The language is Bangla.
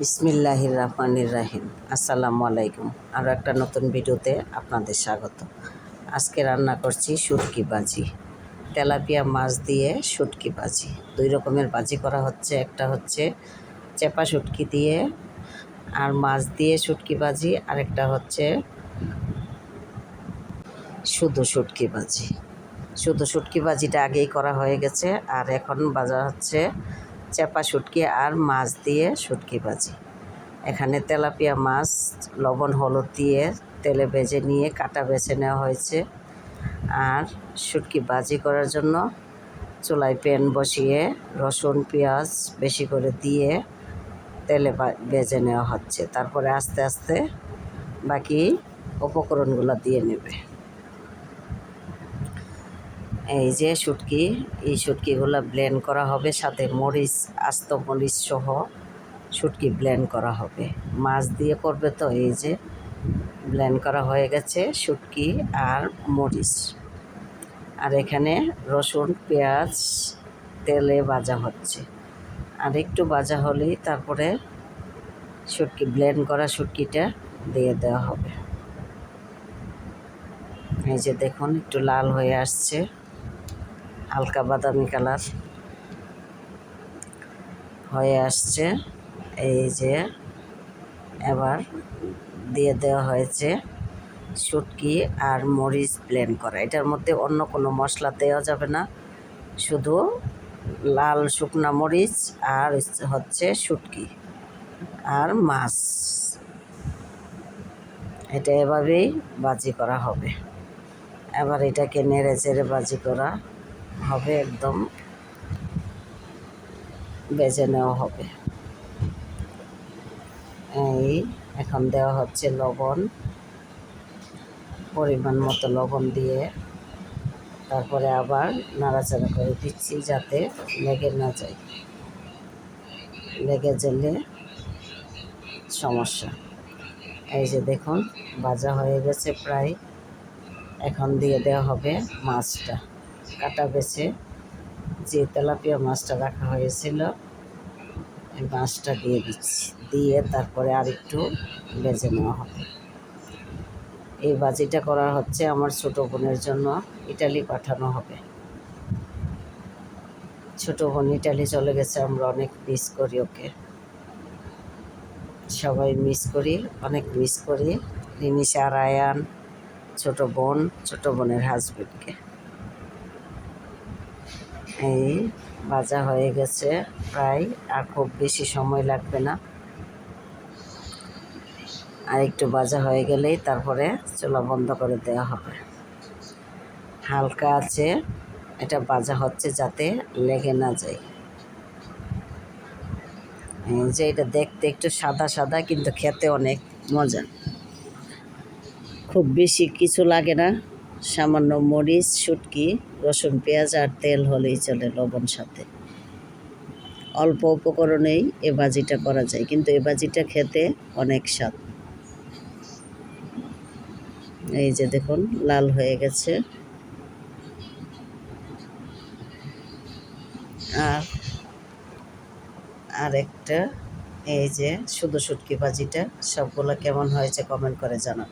বিসমিল্লাহির রহমানির রহিম। আসসালামু আলাইকুম। আরও একটা নতুন ভিডিওতে আপনাদের স্বাগত। আজকে রান্না করছি শুটকি ভাজি, তেলাপিয়া মাছ দিয়ে শুটকি ভাজি। দুই রকমের ভাজি করা হচ্ছে, একটা হচ্ছে চেপা শুটকি দিয়ে আর মাছ দিয়ে শুটকি ভাজি, আরেকটা হচ্ছে শুধু শুটকি ভাজি। শুধু শুটকি ভাজিটা আগেই করা হয়ে গেছে, আর এখন ভাজা হচ্ছে চেপা শুটকি আর মাছ দিয়ে শুটকি ভাজি। এখানে তেলাপিয়া মাছ লবণ হলুদ দিয়ে তেলে ভেজে নিয়ে কাটা বেছে নেওয়া হয়েছে। আর শুটকি ভাজি করার জন্য চুলায় প্যান বসিয়ে রসুন পেঁয়াজ বেশি করে দিয়ে তেলে ভেজে নেওয়া হচ্ছে। তারপরে আস্তে আস্তে বাকি উপকরণগুলো দিয়ে নেবে। এই যে শুটকি, এই শুটকিগুলো ব্লেন্ড করা হবে, সাথে মরিচ, আস্ত মরিচ সহ শুটকি ব্লেন্ড করা হবে। মাছ দিয়ে করবে তো এই যে ব্লেন্ড করা হয়ে গেছে শুটকি আর মরিচ। আর এখানে রসুন পেঁয়াজ তেলে ভাজা হচ্ছে, আর একটু ভাজা হলেই তারপরে শুটকি ব্লেন্ড করা শুটকিটা দিয়ে দেওয়া হবে। এই যে দেখুন একটু লাল হয়ে আসছে, হালকা বাদামি কালার হয়ে আসছে। এই যে এবার দিয়ে দেওয়া হয়েছে শুটকি আর মরিচ ব্লেন্ড করা। এটার মধ্যে অন্য কোনো মশলা দেওয়া যাবে না, শুধু লাল শুকনা মরিচ আর হচ্ছে শুটকি আর মাছ। এটা এভাবেই ভাজি করা হবে। এবার এটাকে নেড়ে চেড়ে ভাজি করা হবে, একদম ভেজে নেওয়া হবে। এই এখন দেওয়া হচ্ছে লবণ, পরিমাণ মতো লবণ দিয়ে তারপরে আবার নাড়াচাড়া করে দিচ্ছি যাতে লেগে না যায়, লেগে গেলে সমস্যা। এই যে দেখুন ভাজা হয়ে গেছে প্রায়। এখন দিয়ে দেওয়া হবে মাছটা, কাটা বেছে যে তেলাপিয়া মাছটা রাখা হয়েছিল এই মাছটা দিয়ে দিচ্ছি, দিয়ে তারপরে আর একটু ভেজে নেওয়া হবে। এই ভাজিটা করা হচ্ছে আমার ছোটো বোনের জন্য, ইটালি পাঠানো হবে। ছোটো বোন ইটালি চলে গেছে, আমরা অনেক মিস করি ওকে, সবাই মিস করি, অনেক মিস করি রিনিশা, রায়ান, ছোটো বোন, ছোটো বোনের হাজবেন্ডকে। এই ভাজা হয়ে গেছে প্রায়, আর খুব বেশি সময় লাগবে না। আর একটু ভাজা হয়ে গেলেই তারপরে চুলা বন্ধ করে দেওয়া হবে। হালকা আছে এটা ভাজা হচ্ছে যাতে লেগে না যায়। যে এটা দেখতে একটু সাদা সাদা, কিন্তু খেতে অনেক মজা। খুব বেশি কিছু লাগে না, সামান্য মরিচ, শুটকি, রসুন পেঁয়াজ আর তেল হলেই চলে, লবণ সাথে। অল্প উপকরণেই এ ভাজিটা করা যায়, কিন্তু এ ভাজিটা খেতে অনেক স্বাদ। এই যে দেখুন লাল হয়ে গেছে। আর একটা এই যে শুধু শুটকি ভাজিটা, সবগুলো কেমন হয়েছে কমেন্ট করে জানান।